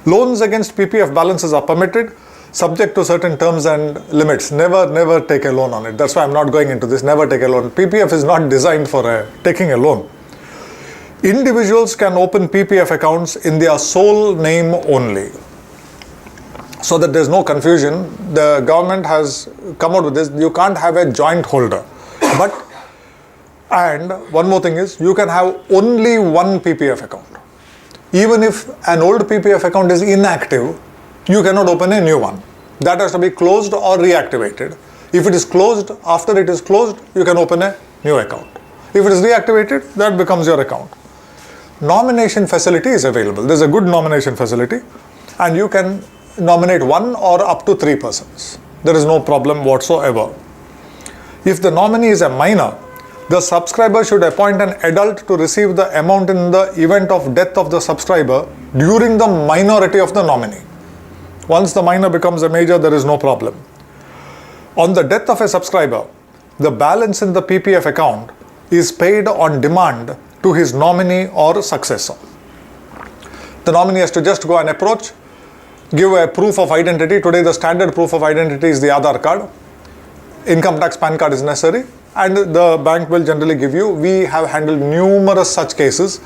Loans against PPF balances are permitted, subject to certain terms and limits. Never take a loan on it. That's why I'm not going into this. Never take a loan. PPF is not designed for taking a loan. Individuals can open PPF accounts in their sole name only. So that there's no confusion, the government has come out with this. You can't have a joint holder. And one more thing is, you can have only one PPF account. Even if an old PPF account is inactive, you cannot open a new one. That has to be closed or reactivated. If it is closed, after it is closed, you can open a new account. If it is reactivated, that becomes your account. Nomination facility is available. There's a good nomination facility, and you can nominate one or up to 3 persons. There is no problem whatsoever. If the nominee is a minor, the subscriber should appoint an adult to receive the amount in the event of death of the subscriber during the minority of the nominee. Once the minor becomes a major, there is no problem. On the death of a subscriber, the balance in the PPF account is paid on demand to his nominee or successor. The nominee has to just go and approach, give a proof of identity. Today the standard proof of identity is the Aadhaar card. Income tax PAN card is necessary, and the bank will generally give you. We have handled numerous such cases.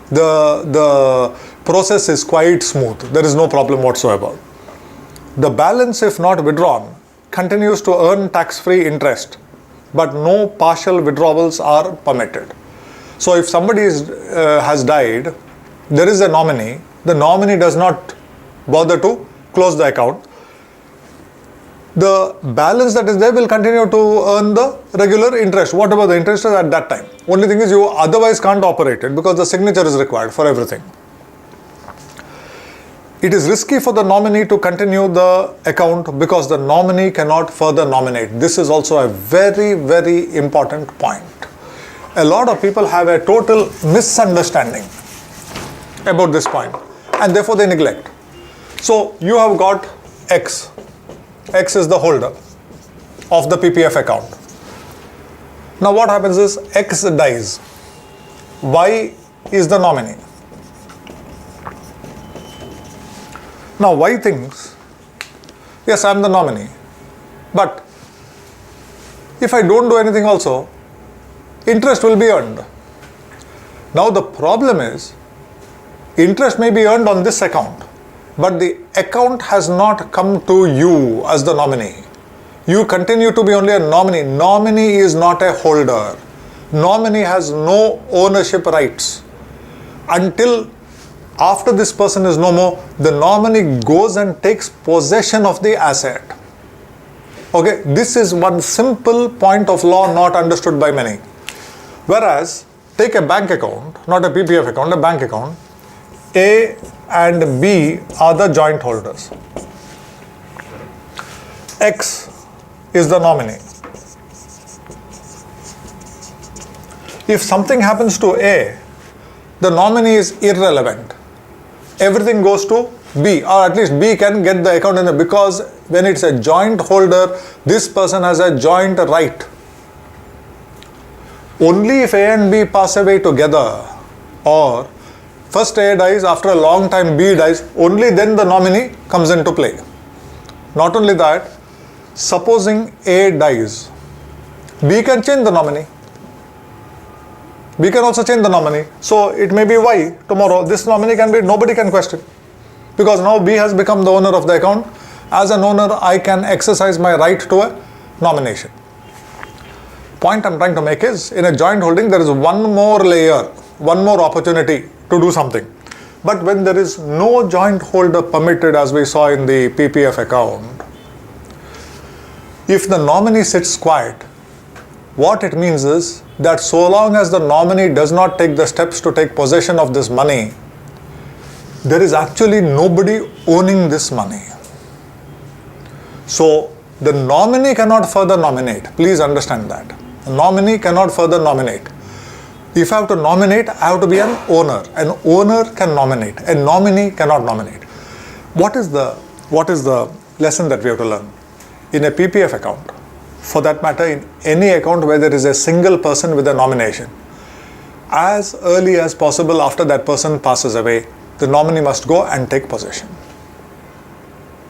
The process is quite smooth. There is no problem whatsoever. The balance, if not withdrawn, continues to earn tax-free interest, but no partial withdrawals are permitted. So if somebody has died, there is a nominee, the nominee does not bother to close the account. The balance that is there will continue to earn the regular interest, whatever the interest is at that time. Only thing is, you otherwise can't operate it because the signature is required for everything. It is risky for the nominee to continue the account because the nominee cannot further nominate. This is also a very, very important point. A lot of people have a total misunderstanding about this point, and therefore they neglect. So you have got X. X is the holder of the PPF account. Now what happens is, X dies. Y is the nominee. Now Y thinks, yes, I am the nominee, but if I don't do anything also, interest will be earned. Now the problem is, interest may be earned on this account, but the account has not come to you as the nominee. You continue to be only a nominee. Nominee is not a holder. Nominee has no ownership rights. Until after this person is no more, the nominee goes and takes possession of the asset. Okay, this is one simple point of law not understood by many. Whereas, take a bank account, not a PPF account, a bank account. A and B are the joint holders. X is the nominee. If something happens to A, the nominee is irrelevant. Everything goes to B, or at least B can get the account in the, because when it's a joint holder, this person has a joint right. Only if A and B pass away together, or first A dies, after a long time B dies, only then the nominee comes into play. Not only that, supposing A dies, B can change the nominee. B can also change the nominee. So it may be Y tomorrow. This nominee can be, nobody can question. Because now B has become the owner of the account. As an owner, I can exercise my right to a nomination. Point I'm trying to make is, in a joint holding, there is one more layer, one more opportunity to do something. But when there is no joint holder permitted, as we saw in the PPF account, if the nominee sits quiet, what it means is that so long as the nominee does not take the steps to take possession of this money, there is actually nobody owning this money. So the nominee cannot further nominate. Please understand that. The nominee cannot further nominate. If I have to nominate, I have to be an owner. An owner can nominate. A nominee cannot nominate. What is the lesson that we have to learn? In a PPF account, for that matter, in any account where there is a single person with a nomination, as early as possible after that person passes away, the nominee must go and take possession.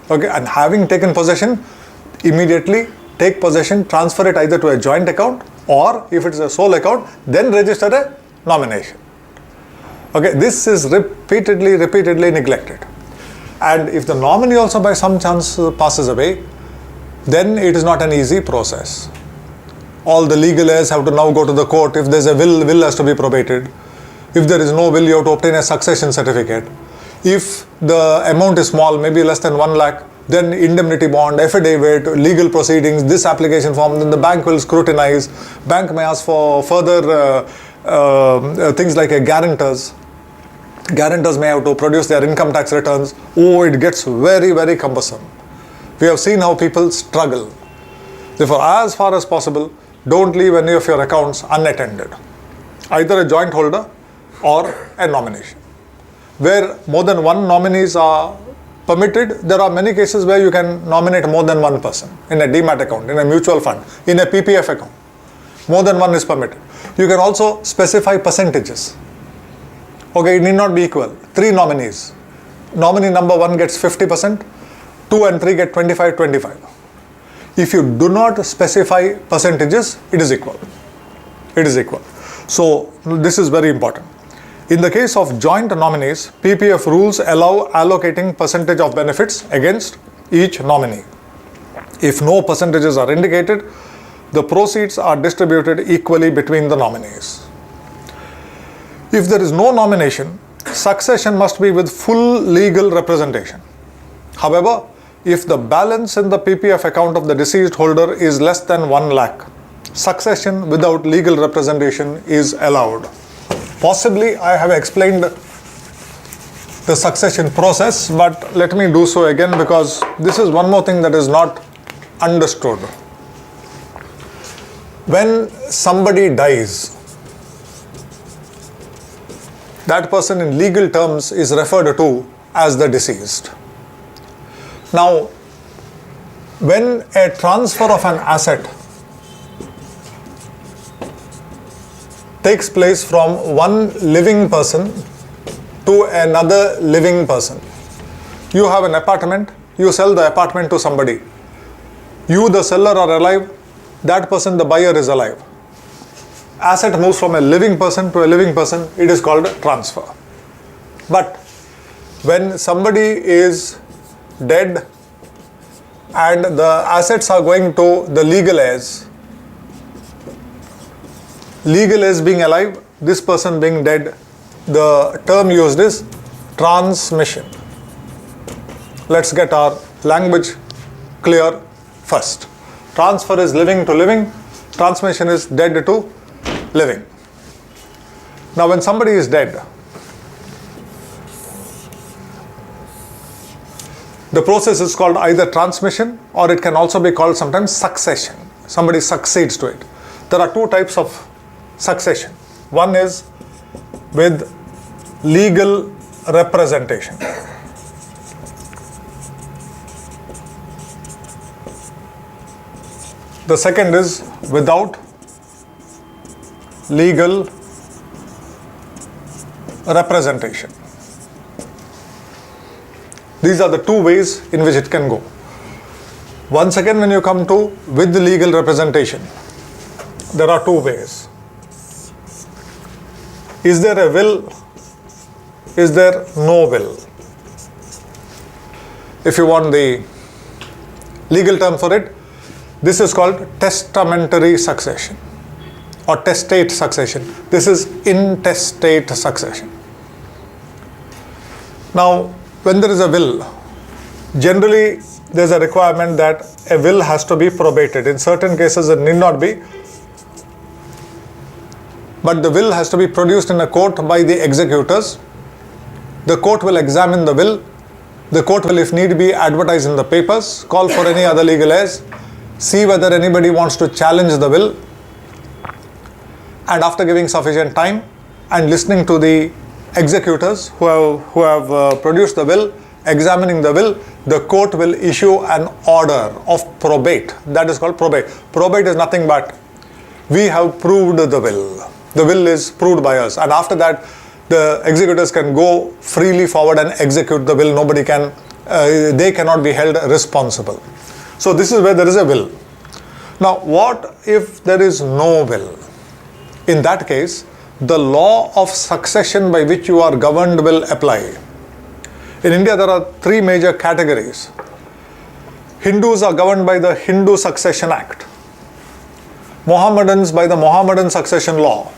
Okay, and having taken possession, immediately take possession, transfer it either to a joint account, or if it is a sole account, then register a nomination. Okay, this is repeatedly neglected. And if the nominee also by some chance passes away, then it is not an easy process. All the legal heirs have to now go to the court. If there is a will has to be probated. If there is no will, you have to obtain a succession certificate. If the amount is small, maybe less than 1 lakh, then indemnity bond, affidavit, legal proceedings, this application form, then the bank will scrutinize. Bank may ask for further things like guarantors. Guarantors may have to produce their income tax returns. Oh, it gets very cumbersome. We have seen how people struggle. Therefore, as far as possible, don't leave any of your accounts unattended. Either a joint holder or a nomination. Where more than one nominees are permitted, there are many cases where you can nominate more than one person in a demat account, in a mutual fund, in a PPF account. More than one is permitted. You can also specify percentages. Okay, it need not be equal. 3 nominees. Nominee number 1 gets 50%, 2 and 3 get 25. If you do not specify percentages, it is equal. It is equal. So this is very important. In the case of joint nominees, PPF rules allow allocating percentage of benefits against each nominee. If no percentages are indicated, the proceeds are distributed equally between the nominees. If there is no nomination, succession must be with full legal representation. However, if the balance in the PPF account of the deceased holder is less than 1 lakh, succession without legal representation is allowed. Possibly I have explained the succession process, but let me do so again, because this is one more thing that is not understood. When somebody dies, that person in legal terms is referred to as the deceased. Now, when a transfer of an asset takes place from one living person to another living person, you have an apartment, you sell the apartment to somebody. You, the seller, are alive, that person, the buyer, is alive. Asset moves from a living person to a living person, it is called a transfer. But when somebody is dead and the assets are going to the legal heirs, legal heirs being alive, this person being dead, the term used is transmission. Let's get our language clear first. Transfer is living to living, transmission is dead to living. Now, when somebody is dead, the process is called either transmission, or it can also be called sometimes succession. Somebody succeeds to it. There are 2 types of succession. One is with legal representation. The second is without legal representation. These are the 2 ways in which it can go. Once again, when you come to with legal representation, there are 2 ways. Is there a will? Is there no will? If you want the legal term for it, this is called testamentary succession or testate succession. This is intestate succession. Now, when there is a will, generally there is a requirement that a will has to be probated. In certain cases it need not be, but the will has to be produced in a court by the executors. The court will examine the will. The court will, if need be, advertise in the papers, call for any other legal heirs, see whether anybody wants to challenge the will, and after giving sufficient time and listening to the executors who have produced the will, examining the will, the court will issue an order of probate. That is called probate. Probate is nothing but we have proved the will. The will is proved by us, and after that the executors can go freely forward and execute the will. Nobody can they cannot be held responsible. So this is where there is a will. Now, what if there is no will? In that case, the law of succession by which you are governed will apply. In India, there are three major categories. Hindus are governed by the Hindu Succession Act, Mohammedans by the Mohammedan Succession Law,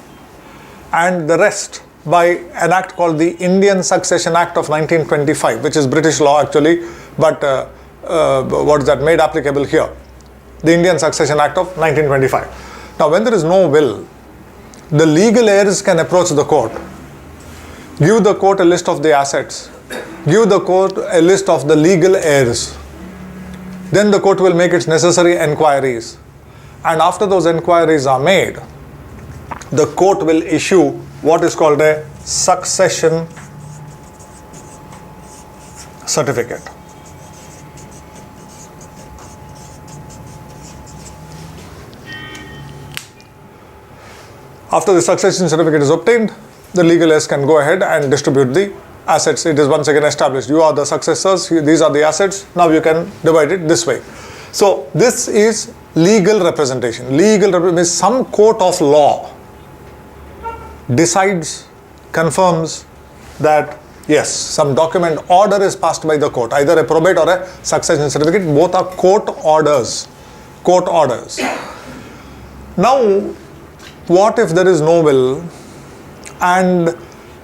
and the rest by an act called the Indian Succession Act of 1925, which is British law actually, but what is that made applicable here? The Indian Succession Act of 1925. Now, when there is no will, the legal heirs can approach the court, give the court a list of the assets, give the court a list of the legal heirs. Then the court will make its necessary enquiries. And after those enquiries are made, the court will issue what is called a succession certificate. After the succession certificate is obtained, the legal heirs can go ahead and distribute the assets. It is once again established. You are the successors, these are the assets, now you can divide it this way. So this is legal representation. Legal representation means some court of law decides, confirms that yes, some document, order is passed by the court, either a probate or a succession certificate. Both are court orders. Court orders. Now, what if there is no will and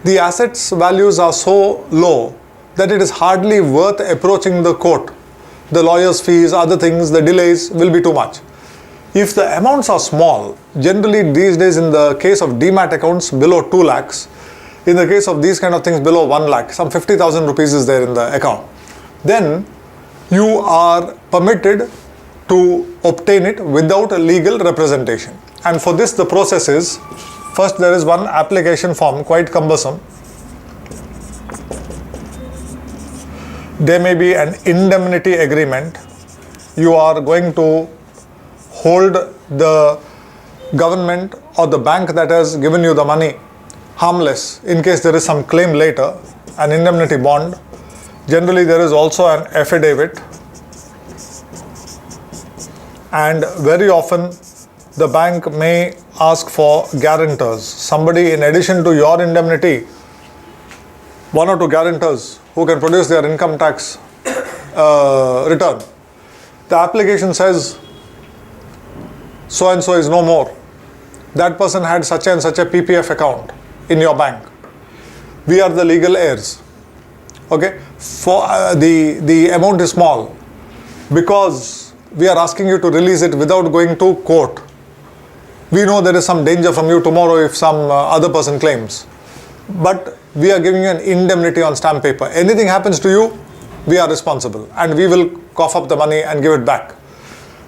the assets values are so low that it is hardly worth approaching the court? The lawyer's fees, other things, the delays will be too much. If the amounts are small, generally these days in the case of demat accounts below 2 lakhs, in the case of these kind of things below 1 lakh, some 50,000 rupees is there in the account, then you are permitted to obtain it without a legal representation. And for this the process is, first there is one application form, quite cumbersome. There may be an indemnity agreement. You are going to hold the government or the bank that has given you the money harmless in case there is some claim later, an indemnity bond. Generally there is also an affidavit, and very often the bank may ask for guarantors. Somebody in addition to your indemnity, 1 or 2 guarantors who can produce their income tax return. The application says so and so is no more. That person had such and such a PPF account in your bank. We are the legal heirs. Okay, for the amount is small because we are asking you to release it without going to court. We know there is some danger from you tomorrow if some other person claims, but we are giving you an indemnity on stamp paper. Anything happens to you, we are responsible and we will cough up the money and give it back.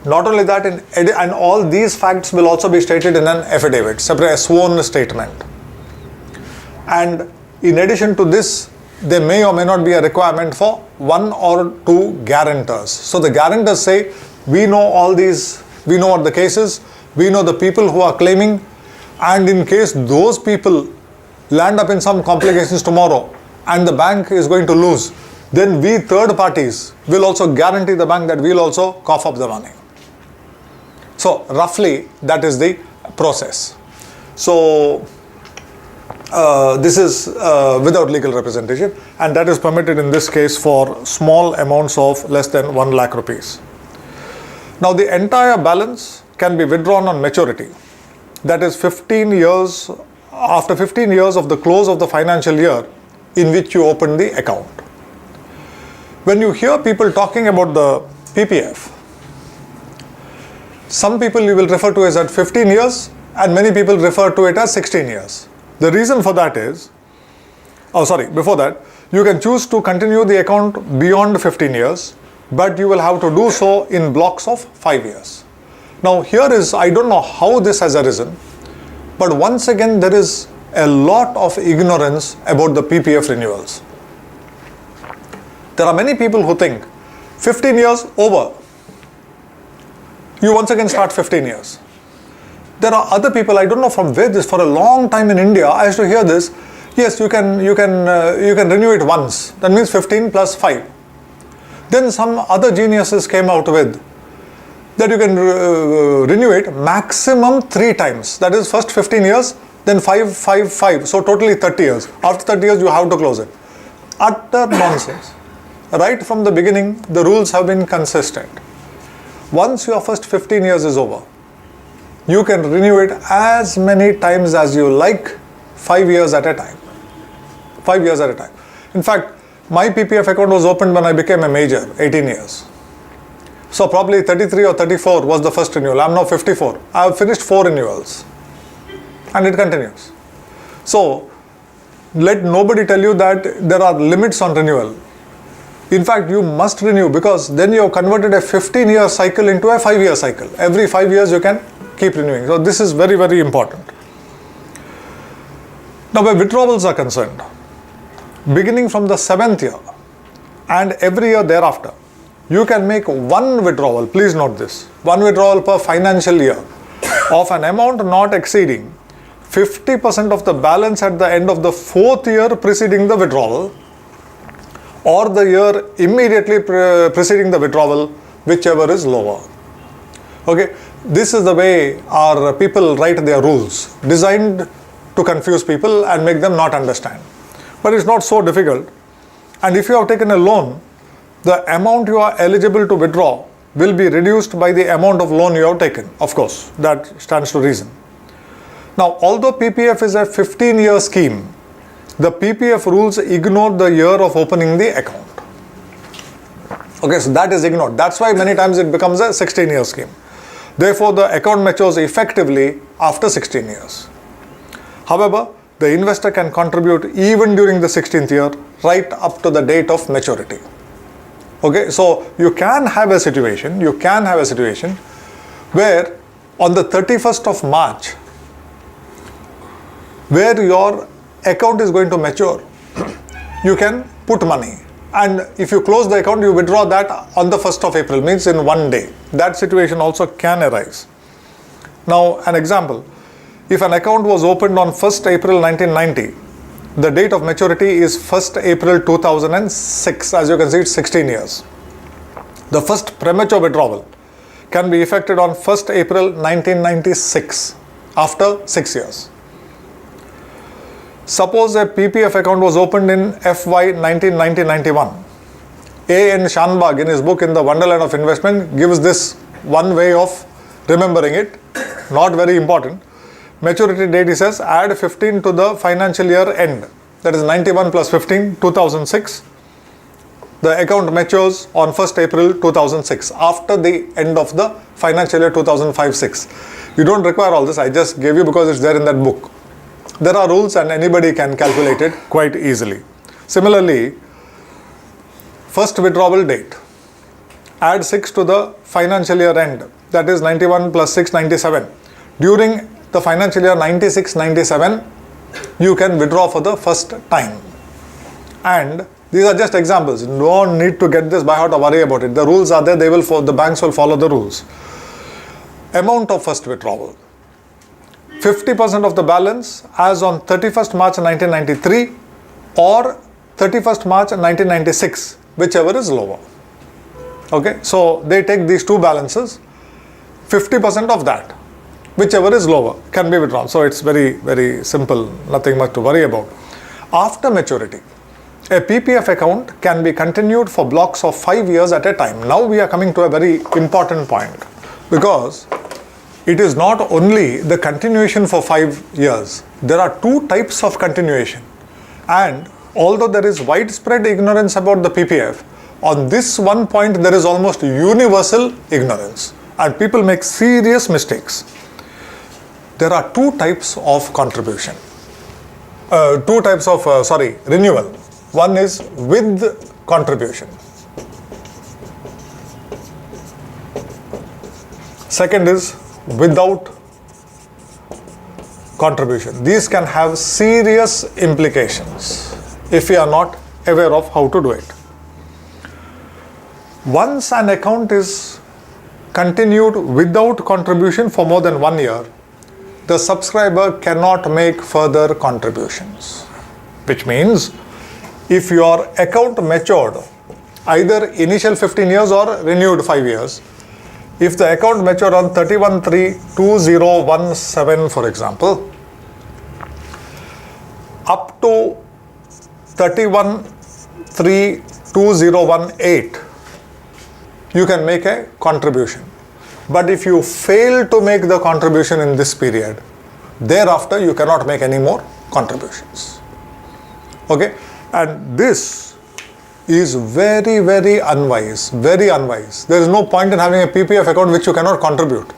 Not only that, and all these facts will also be stated in an affidavit, separate, a sworn statement. And in addition to this, there may or may not be a requirement for 1 or 2 guarantors. So the guarantors say, we know all these, we know what the case is, we know the people who are claiming, and in case those people land up in some complications tomorrow and the bank is going to lose, then we third parties will also guarantee the bank that we will also cough up the money. So roughly that is the process. So this is without legal representation, and that is permitted in this case for small amounts of less than 1 lakh rupees. Now the entire balance can be withdrawn on maturity. That is 15 years, after 15 years of the close of the financial year in which you open the account. When you hear people talking about the PPF, some people you will refer to as at 15 years and many people refer to it as 16 years. The reason for that is, before that, you can choose to continue the account beyond 15 years, but you will have to do so in blocks of 5 years. Now here is, I don't know how this has arisen, but once again there is a lot of ignorance about the PPF renewals. There are many people who think 15 years over, you once again start 15 years. There are other people, I don't know from where this, for a long time in India I used to hear this, yes, you can renew it once, that means 15 plus 5. Then some other geniuses came out with that you can renew it maximum 3 times. That is first 15 years, then 5, 5, 5. So totally 30 years. After 30 years, you have to close it. Utter nonsense. Right from the beginning, the rules have been consistent. Once your first 15 years is over, you can renew it as many times as you like, 5 years at a time. 5 years at a time. In fact, my PPF account was opened when I became a major, 18 years. So probably 33 or 34 was the first renewal. I'm now 54. I have finished 4 renewals. And it continues. So, let nobody tell you that there are limits on renewal. In fact, you must renew, because then you have converted a 15-year cycle into a 5-year cycle. Every 5 years you can keep renewing. So this is very, very important. Now where withdrawals are concerned, beginning from the 7th year and every year thereafter, you can make one withdrawal, please note this, one withdrawal per financial year of an amount not exceeding 50% of the balance at the end of the 4th year preceding the withdrawal, or the year immediately preceding the withdrawal, whichever is lower. Okay, this is the way our people write their rules, designed to confuse people and make them not understand. But it's not so difficult. And if you have taken a loan, the amount you are eligible to withdraw will be reduced by the amount of loan you have taken. Of course, that stands to reason. Now, although PPF is a 15-year scheme, the PPF rules ignore the year of opening the account. Okay, so that is ignored. That's why many times it becomes a 16-year scheme. Therefore, the account matures effectively after 16 years. However, the investor can contribute even during the 16th year, right up to the date of maturity. Okay, so you can have a situation where on the 31st of March, where your account is going to mature, you can put money. And if you close the account, you withdraw that on the 1st of April, means in one day. That situation also can arise. Now, an example. If an account was opened on 1st April 1990, the date of maturity is 1st April 2006. As you can see, it's 16 years. The first premature withdrawal can be effected on 1st April 1996, after 6 years. Suppose a PPF account was opened in FY 1990-91. A.N. Shanbag, in his book In the Wonderland of Investment, gives this one way of remembering it, not very important. Maturity date, he says, add 15 to the financial year end. That is 91 plus 15, 2006. The account matures on 1st April 2006, after the end of the financial year 2005-06. You don't require all this, I just gave you because it's there in that book. There are rules and anybody can calculate it quite easily. Similarly, first withdrawal date, add 6 to the financial year end, that is 91 plus 6, 97. During the financial year 96-97, you can withdraw for the first time. And these are just examples. You don't need to get this by heart or worry about it. The rules are there, the banks will follow the rules. Amount of first withdrawal. 50% of the balance as on 31st March 1993 or 31st March 1996, whichever is lower. Okay, so they take these two balances, 50% of that, whichever is lower, can be withdrawn. So it's very, very simple, nothing much to worry about. After maturity, a PPF account can be continued for blocks of 5 years at a time. Now we are coming to a very important point, because it is not only the continuation for 5 years. There are two types of continuation. And although there is widespread ignorance about the PPF, on this one point there is almost universal ignorance. And people make serious mistakes. There are two types of contribution. Renewal. One is with contribution. Second is without contribution. These can have serious implications if we are not aware of how to do it. Once an account is continued without contribution for more than 1 year, the subscriber cannot make further contributions. Which means, if your account matured either initial 15 years or renewed 5 years. If the account matured on 31/3/2017, for example, up to 31/3/2018, you can make a contribution. But if you fail to make the contribution in this period, thereafter you cannot make any more contributions. Okay, and this is very, very unwise, very unwise. There is no point in having a PPF account which you cannot contribute.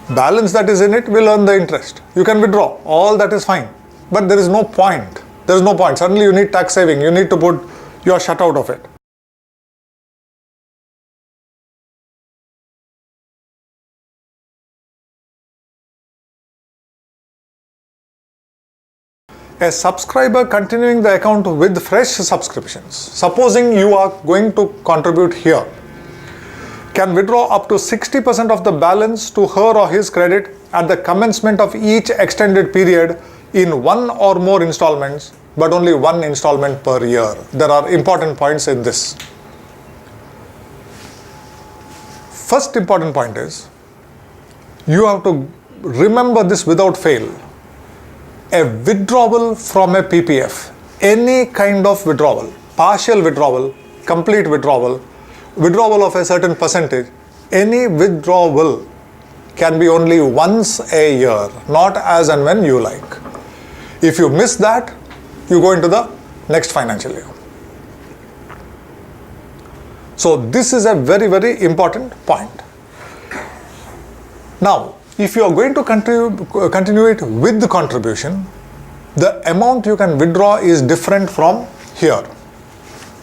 Balance that is in it will earn the interest. You can withdraw, all that is fine. But there is no point. There is no point. Suddenly you need tax saving, you need to put your shut out of it. A subscriber continuing the account with fresh subscriptions, supposing you are going to contribute here, can withdraw up to 60% of the balance to her or his credit at the commencement of each extended period in one or more installments, but only one installment per year. There are important points in this. First important point is, you have to remember this without fail. A withdrawal from a PPF, any kind of withdrawal, partial withdrawal, complete withdrawal, withdrawal of a certain percentage, any withdrawal can be only once a year, not as and when you like. If you miss that, you go into the next financial year. So this is a very, very important point. Now, if you are going to continue it with the contribution, the amount you can withdraw is different from here.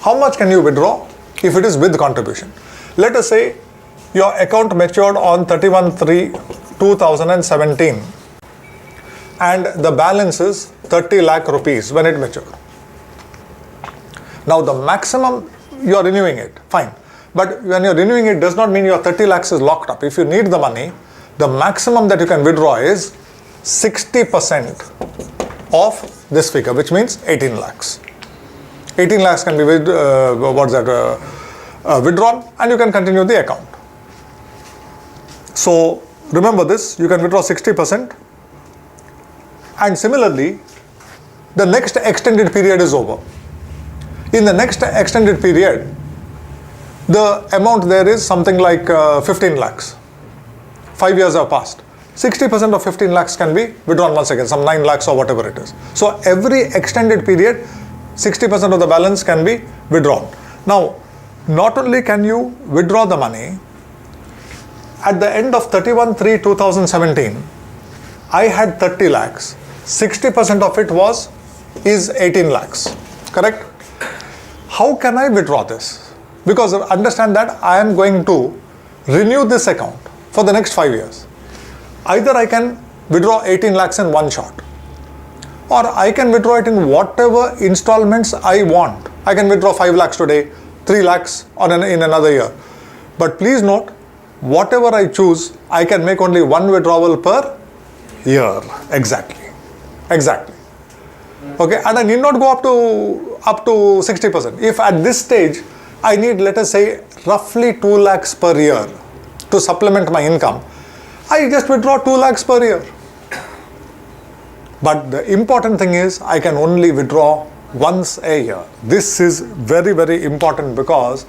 How much can you withdraw if it is with contribution? Let us say your account matured on 31/3/2017 and the balance is 30 lakh rupees when it matured. Now the maximum, you are renewing it, fine. But when you are renewing it does not mean your 30 lakhs is locked up. If you need the money, the maximum that you can withdraw is 60% of this figure, which means 18 lakhs. 18 lakhs can be withdrawn and you can continue the account. So remember this, you can withdraw 60%, and similarly the next extended period is over. In the next extended period, the amount there is something like 15 lakhs. 5 years have passed. 60% of 15 lakhs can be withdrawn once again, some 9 lakhs or whatever it is. So every extended period, 60% of the balance can be withdrawn. Now, not only can you withdraw the money, at the end of 31/3/2017, I had 30 lakhs. 60% of it is 18 lakhs, correct? How can I withdraw this? Because understand that I am going to renew this account for the next 5 years. Either I can withdraw 18 lakhs in one shot, or I can withdraw it in whatever installments I want. I can withdraw 5 lakhs today, 3 lakhs in another year. But please note, whatever I choose, I can make only one withdrawal per year. Exactly. Okay, and I need not go up to 60%. If at this stage I need, let us say, roughly 2 lakhs per year to supplement my income, I just withdraw 2 lakhs per year. But the important thing is, I can only withdraw once a year. This is very, very important, because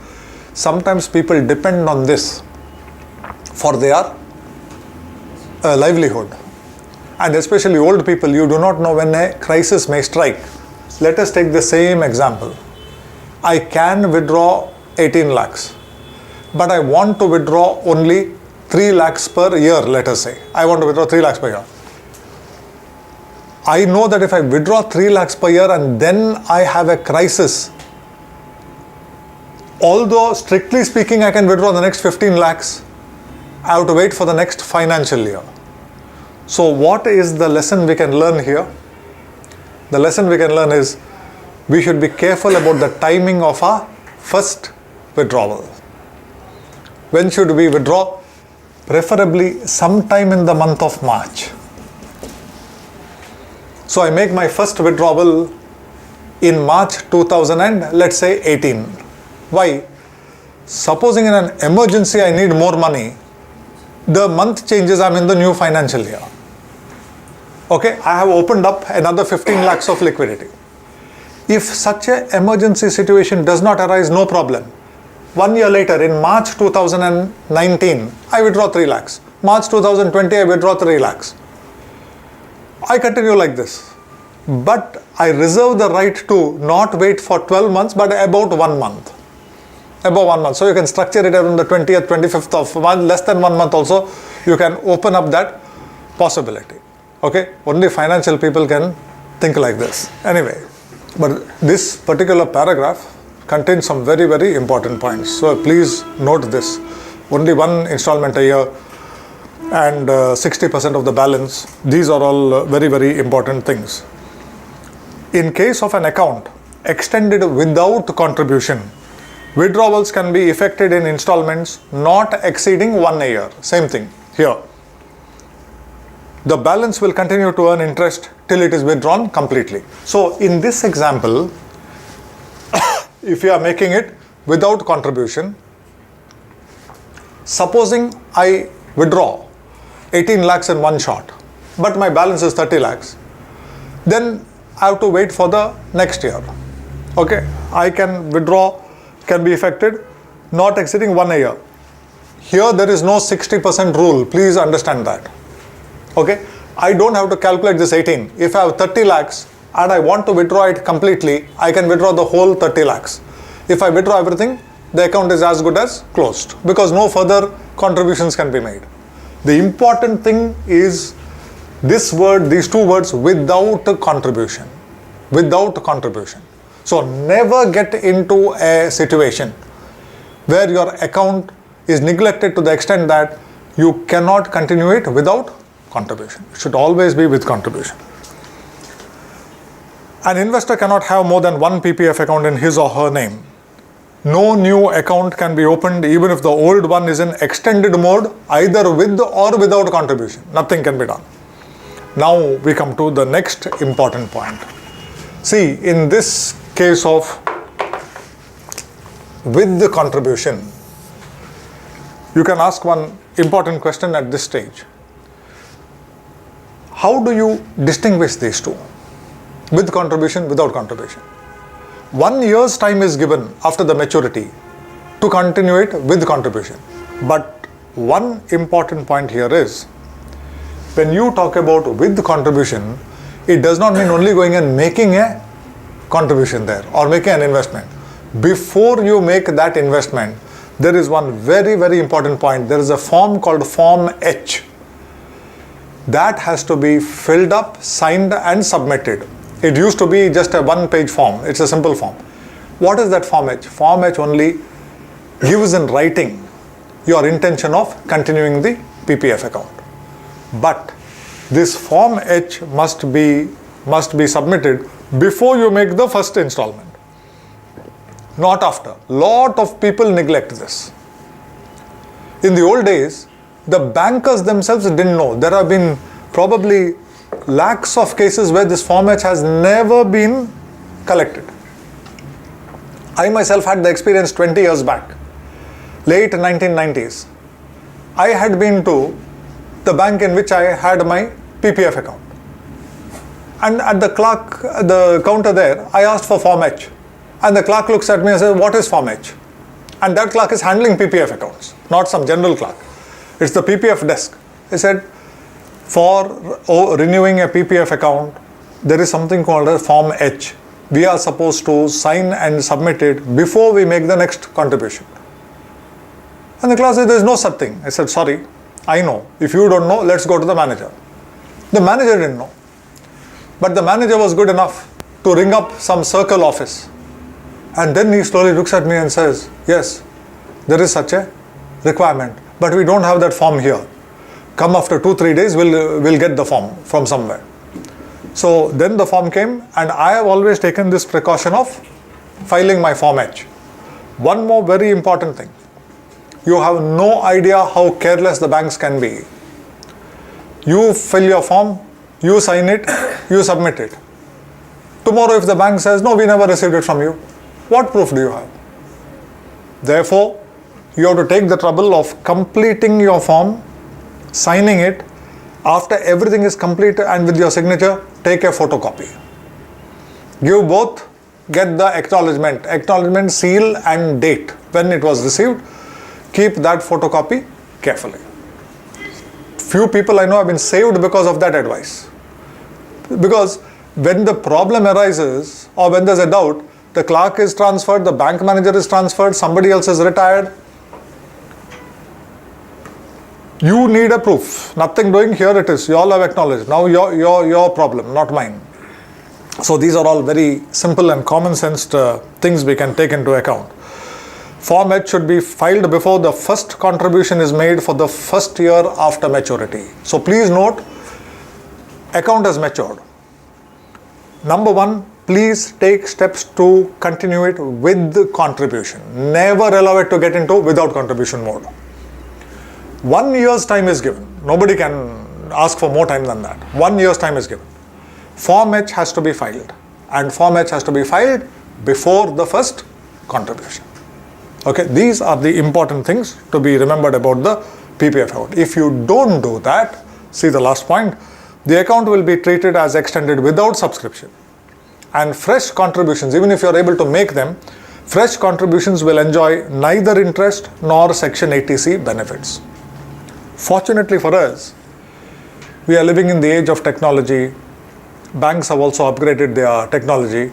sometimes people depend on this for their livelihood. And especially old people, you do not know when a crisis may strike. Let us take the same example. I can withdraw 18 lakhs, but I want to withdraw only 3 lakhs per year, let us say. I want to withdraw 3 lakhs per year. I know that if I withdraw 3 lakhs per year and then I have a crisis, although strictly speaking I can withdraw the next 15 lakhs, I have to wait for the next financial year. So what is the lesson we can learn here? The lesson we can learn is, we should be careful about the timing of our first withdrawal. When should we withdraw? Preferably sometime in the month of March. So I make my first withdrawal in March 2018. Why? Supposing in an emergency I need more money, the month changes, I'm in the new financial year. Okay, I have opened up another 15 lakhs of liquidity. If such an emergency situation does not arise, no problem. 1 year later, in March 2019, I withdraw 3 lakhs. March 2020, I withdraw 3 lakhs. I continue like this. But I reserve the right to not wait for 12 months, but about 1 month. About 1 month. So you can structure it on the 20th, 25th of month, less than 1 month also, you can open up that possibility. Okay, only financial people can think like this. Anyway, but this particular paragraph contains some very, very important points. So please note this. Only one installment a year and 60% of the balance. These are all very, very important things. In case of an account extended without contribution, withdrawals can be effected in installments not exceeding 1 year. Same thing here. The balance will continue to earn interest till it is withdrawn completely. So in this example, if you are making it without contribution, supposing I withdraw 18 lakhs in one shot, but my balance is 30 lakhs, then I have to wait for the next year. Okay, I can withdraw, can be effected not exceeding 1 year. Here there is no 60% rule, please understand that. Okay, I don't have to calculate this 18. If I have 30 lakhs and I want to withdraw it completely, I can withdraw the whole 30 lakhs. If I withdraw everything, the account is as good as closed because no further contributions can be made. The important thing is this word, these two words, without contribution. Without contribution. So never get into a situation where your account is neglected to the extent that you cannot continue it without contribution. It should always be with contribution. An investor cannot have more than one PPF account in his or her name. No new account can be opened even if the old one is in extended mode, either with or without contribution. Nothing can be done. Now we come to the next important point. See, in this case of with the contribution, you can ask one important question at this stage. How do you distinguish these two? With contribution, without contribution. 1 year's time is given after the maturity to continue it with contribution. But one important point here is, when you talk about with contribution, it does not mean only going and making a contribution there or making an investment. Before you make that investment, there is one very, very important point. There is a form called Form H. That has to be filled up, signed and submitted. It used to be just a one-page form. It's a simple form. What is that Form H? Form H only gives in writing your intention of continuing the PPF account. But this Form H must be submitted before you make the first installment, not after. Lot of people neglect this. In the old days, the bankers themselves didn't know. There have been probably lakhs of cases where this Form H has never been collected. I myself had the experience 20 years back, late 1990s. I had been to the bank in which I had my PPF account. And at the counter there, I asked for Form H. And the clerk looks at me and says, what is Form H? And that clerk is handling PPF accounts, not some general clerk. It's the PPF desk. He said, for renewing a PPF account, there is something called a Form H. We are supposed to sign and submit it before we make the next contribution. And the clerk said, there is no such thing. I said, sorry, I know. If you don't know, let's go to the manager. The manager didn't know. But the manager was good enough to ring up some circle office. And then he slowly looks at me and says, yes, there is such a requirement, but we don't have that form here. Come after 2-3 days, we'll get the form from somewhere. So then the form came, and I have always taken this precaution of filing my Form H. One more very important thing. You have no idea how careless the banks can be. You fill your form, you sign it, you submit it. Tomorrow if the bank says, no, we never received it from you, what proof do you have? Therefore, you have to take the trouble of completing your form, signing it. After everything is complete and with your signature, take a photocopy. Give both, get the acknowledgement, seal and date when it was received. Keep that photocopy carefully. Few people I know have been saved because of that advice. Because when the problem arises or when there's a doubt, the clerk is transferred, the bank manager is transferred, somebody else is retired. You need a proof. Nothing doing, here it is. You all have acknowledged. Now your problem, not mine. So these are all very simple and common sense things we can take into account. Form H should be filed before the first contribution is made for the first year after maturity. So please note, account has matured. Number one, please take steps to continue it with the contribution. Never allow it to get into without contribution mode. 1 year's time is given. Nobody can ask for more time than that. 1 year's time is given. Form H has to be filed, and Form H has to be filed before the first contribution. Okay, these are the important things to be remembered about the PPF account. If you don't do that, see the last point, the account will be treated as extended without subscription. And fresh contributions, even if you are able to make them, fresh contributions will enjoy neither interest nor Section 80C benefits. Fortunately for us, we are living in the age of technology. Banks have also upgraded their technology,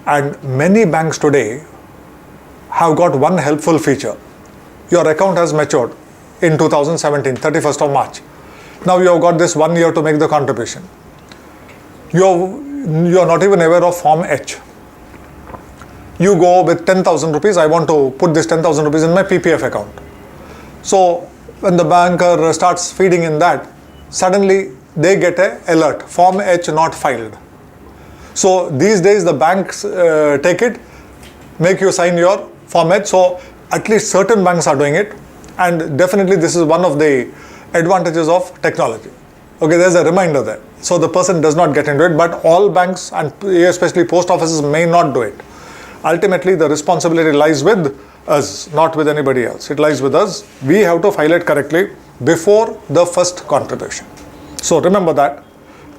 and many banks today have got one helpful feature. Your account has matured in 2017, 31st of March. Now you have got this 1 year to make the contribution. You are not even aware of Form H. You go with 10,000 rupees, I want to put this 10,000 rupees in my PPF account. So when the banker starts feeding in that, suddenly they get an alert, Form H not filed. So these days the banks take it, make you sign your Form H. So at least certain banks are doing it, and definitely this is one of the advantages of technology. Okay, there's a reminder there. So the person does not get into it, but all banks and especially post offices may not do it. Ultimately, the responsibility lies with us, not with anybody else. It lies with us. We have to file it correctly before the first contribution. So remember that.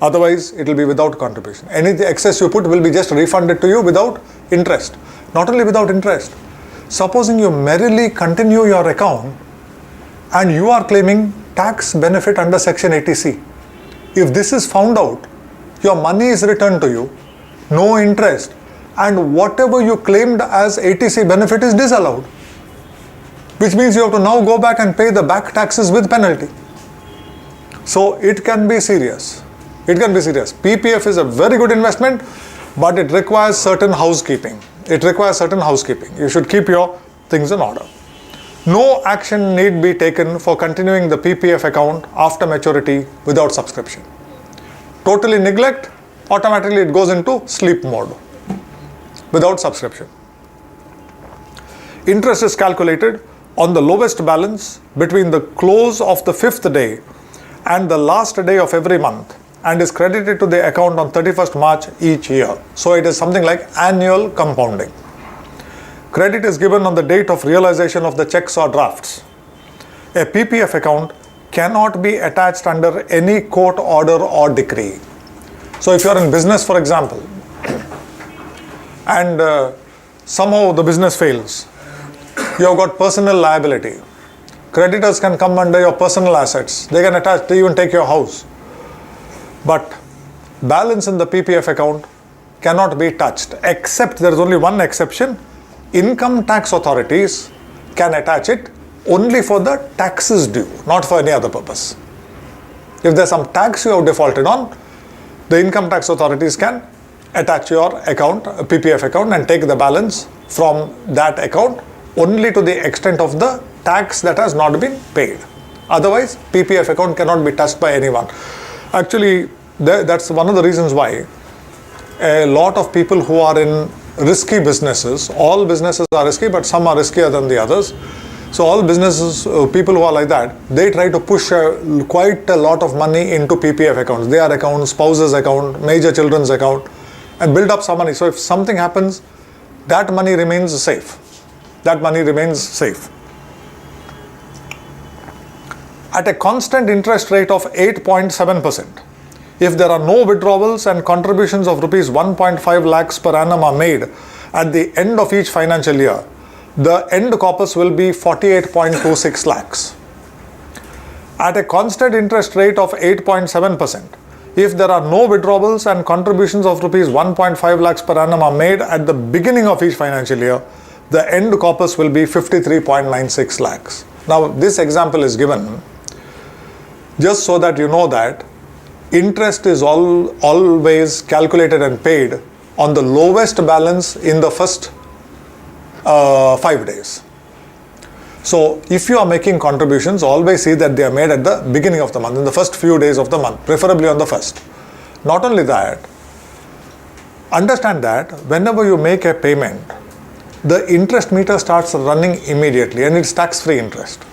Otherwise, it will be without contribution. Any excess you put will be just refunded to you without interest. Not only without interest. Supposing you merrily continue your account and you are claiming tax benefit under Section 80C. If this is found out, your money is returned to you, no interest, and whatever you claimed as 80C benefit is disallowed. Which means you have to now go back and pay the back taxes with penalty. So it can be serious. It can be serious. PPF is a very good investment, but it requires certain housekeeping. You should keep your things in order. No action need be taken for continuing the PPF account after maturity without subscription. Totally neglect, automatically it goes into sleep mode without subscription. Interest is calculated on the lowest balance between the close of the 5th day and the last day of every month, and is credited to the account on 31st March each year. So it is something like annual compounding. Credit is given on the date of realization of the checks or drafts. A PPF account cannot be attached under any court order or decree. So if you are in business, for example, and somehow the business fails, you have got personal liability. Creditors can come under your personal assets. They can attach, they even take your house. But balance in the PPF account cannot be touched, except there is only one exception. Income tax authorities can attach it only for the taxes due, not for any other purpose. If there's some tax you have defaulted on, the income tax authorities can attach your account, a PPF account, and take the balance from that account only to the extent of the tax that has not been paid. Otherwise, PPF account cannot be touched by anyone. Actually, that's one of the reasons why a lot of people who are in risky businesses, all businesses are risky, but some are riskier than the others. So all businesses, people who are like that, they try to push quite a lot of money into PPF accounts, their account, spouse's account, major children's account, and build up some money. So if something happens, that money remains safe. that money remains safe. At a constant interest rate of 8.7%, if there are no withdrawals and contributions of rupees 1.5 lakhs per annum are made at the end of each financial year, the end corpus will be 48.26 lakhs. At a constant interest rate of 8.7%, if there are no withdrawals and contributions of rupees 1.5 lakhs per annum are made at the beginning of each financial year, the end corpus will be 53.96 lakhs. Now, this example is given just so that you know that interest is always calculated and paid on the lowest balance in the first 5 days. So if you are making contributions, always see that they are made at the beginning of the month, in the first few days of the month, preferably on the first. Not only that, understand that whenever you make a payment, the interest meter starts running immediately and it's tax-free interest.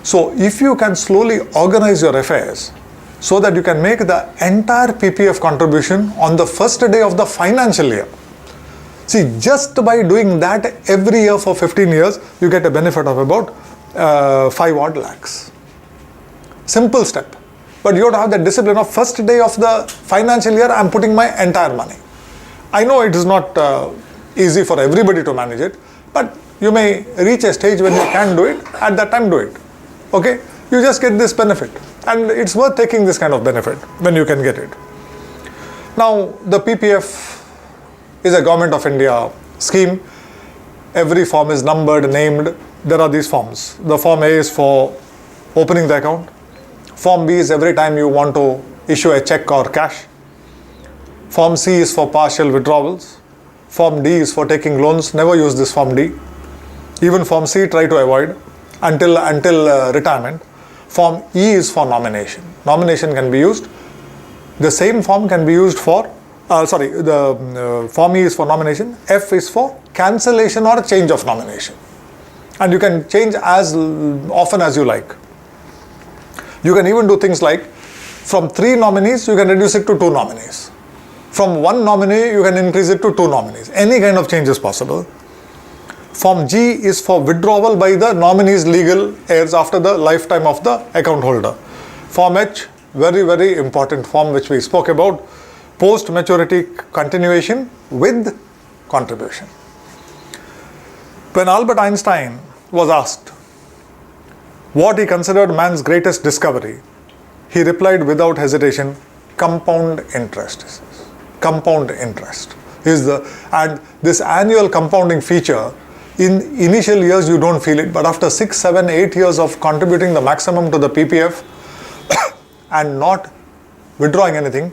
So if you can slowly organize your affairs so that you can make the entire PPF contribution on the first day of the financial year. See, just by doing that every year for 15 years, you get a benefit of about 5 odd lakhs. Simple step. But you have to have the discipline of first day of the financial year, I'm putting my entire money. I know it is not easy for everybody to manage it, but you may reach a stage when you can do it, at that time do it. Okay? You just get this benefit. And it's worth taking this kind of benefit when you can get it. Now, the PPF is a Government of India scheme. Every form is numbered, named. There are these forms. The Form A is for opening the account. Form B is every time you want to issue a check or cash. Form C is for partial withdrawals. Form D is for taking loans. Never use this Form D. Even Form C, try to avoid until retirement. Form E is for nomination. Nomination can be used. The same form can be used for, Form E is for nomination. F is for cancellation or change of nomination. And you can change as often as you like. You can even do things like, from 3 nominees, you can reduce it to 2 nominees. From 1 nominee, you can increase it to 2 nominees. Any kind of change is possible. Form G is for withdrawal by the nominee's legal heirs after the lifetime of the account holder. Form H, very, very important form which we spoke about, post-maturity continuation with contribution. When Albert Einstein was asked what he considered man's greatest discovery, he replied without hesitation, compound interest. Compound interest is and this annual compounding feature, in initial years you don't feel it, but after 6, 7, 8 years of contributing the maximum to the PPF and not withdrawing anything,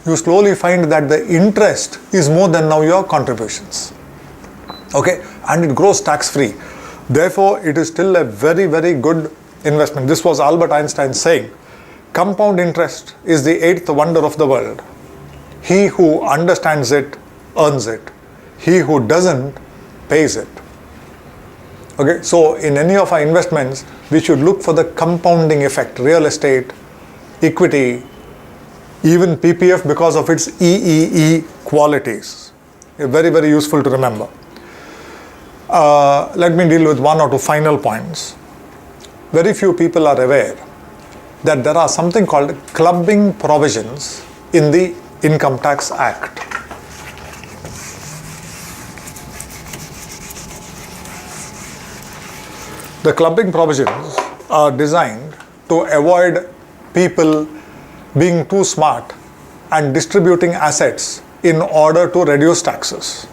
you slowly find that the interest is more than now your contributions. Okay, and it grows tax-free. Therefore, it is still a very, very good investment. This was Albert Einstein saying, compound interest is the 8th wonder of the world. He who understands it earns it. He who doesn't pays it. Okay, so in any of our investments, we should look for the compounding effect. Real estate, equity, even PPF because of its EEE qualities. Very, very useful to remember. Let me deal with 1 or 2 final points. Very few people are aware that there are something called clumping provisions in the Income Tax Act. The clumping provisions are designed to avoid people being too smart and distributing assets in order to reduce taxes.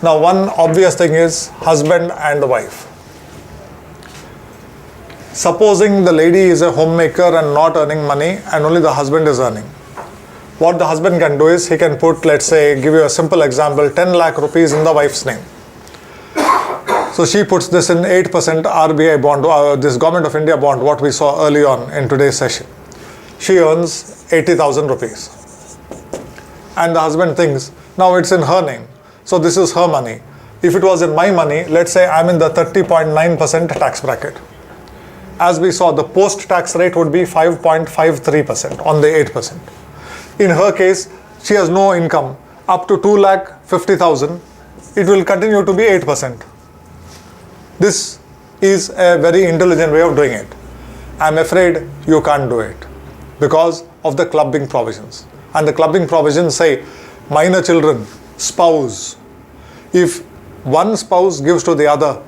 Now, one obvious thing is husband and wife. Supposing the lady is a homemaker and not earning money and only the husband is earning. What the husband can do is he can put, let's say, give you a simple example, 10 lakh rupees in the wife's name. So she puts this in 8% RBI bond, this Government of India bond, what we saw early on in today's session. She earns 80,000 rupees. And the husband thinks, now it's in her name. So this is her money. If it was in my money, let's say I'm in the 30.9% tax bracket. As we saw, the post-tax rate would be 5.53% on the 8%. In her case, she has no income. Up to 2,50,000, it will continue to be 8%. This is a very intelligent way of doing it. I'm afraid you can't do it because of the clubbing provisions. And the clubbing provisions say minor children, spouse. If one spouse gives to the other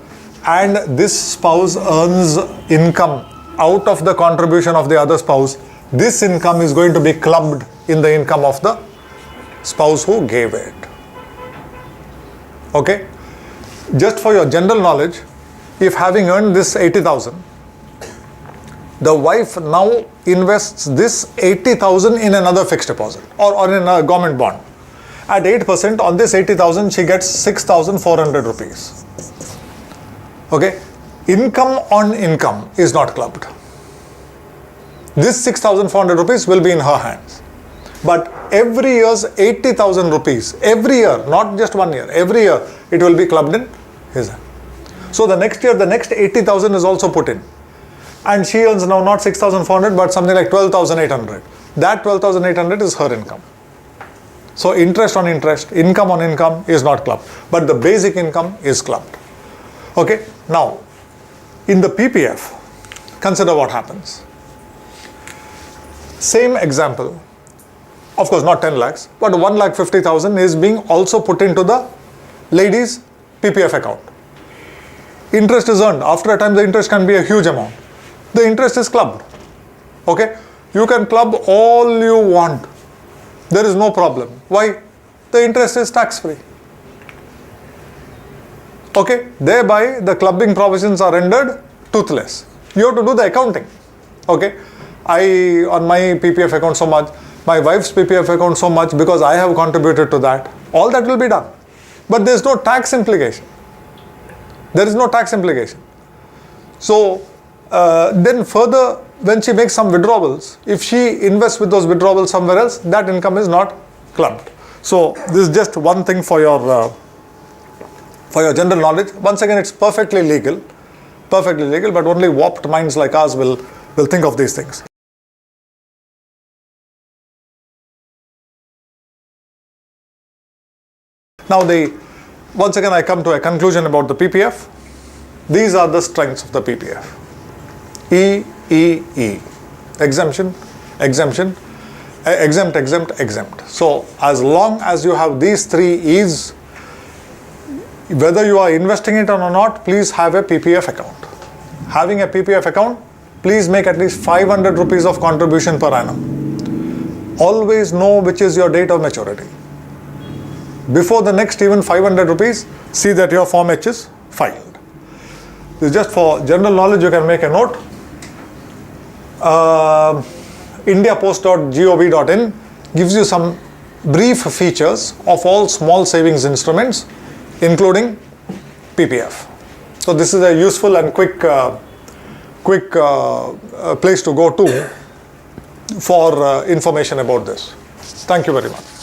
and this spouse earns income out of the contribution of the other spouse, this income is going to be clubbed in the income of the spouse who gave it. Okay? Just for your general knowledge, if having earned this 80,000, the wife now invests this 80,000 in another fixed deposit or in a government bond. At 8% on this 80,000, she gets 6,400 rupees. Okay? Income on income is not clubbed. This 6,400 rupees will be in her hands. But every year's 80,000 rupees, every year, not just 1 year, every year it will be clubbed in his hand. So the next year, the next 80,000 is also put in. And she earns now not 6,400 but something like 12,800. That 12,800 is her income. So interest on interest, income on income is not clubbed. But the basic income is clubbed. Okay, now in the PPF, consider what happens. Same example, of course not 10 lakhs, but 1,50,000 is being also put into the lady's PPF account. Interest is earned. After a time, the interest can be a huge amount. The interest is clubbed. Okay? You can club all you want. There is no problem. Why? The interest is tax-free. Okay? Thereby, the clubbing provisions are rendered toothless. You have to do the accounting. Okay? I, on my PPF account so much, my wife's PPF account so much because I have contributed to that. All that will be done. But there is no tax implication. There is no tax implication. So, then further, when she makes some withdrawals, if she invests with those withdrawals somewhere else, that income is not clubbed. So, this is just one thing for your general knowledge. Once again, it's perfectly legal, but only warped minds like ours will think of these things. Now, once again, I come to a conclusion about the PPF. These are the strengths of the PPF. E, E, E. Exemption, exemption, exempt, exempt, exempt. So, as long as you have these three E's, whether you are investing it or not, please have a PPF account. Having a PPF account, please make at least 500 rupees of contribution per annum. Always know which is your date of maturity. Before the next even 500 rupees, see that your Form H is filed. This is just for general knowledge. You can make a note. indiapost.gov.in gives you some brief features of all small savings instruments, including PPF. So this is a useful and quick place to go to for information about this. Thank you very much.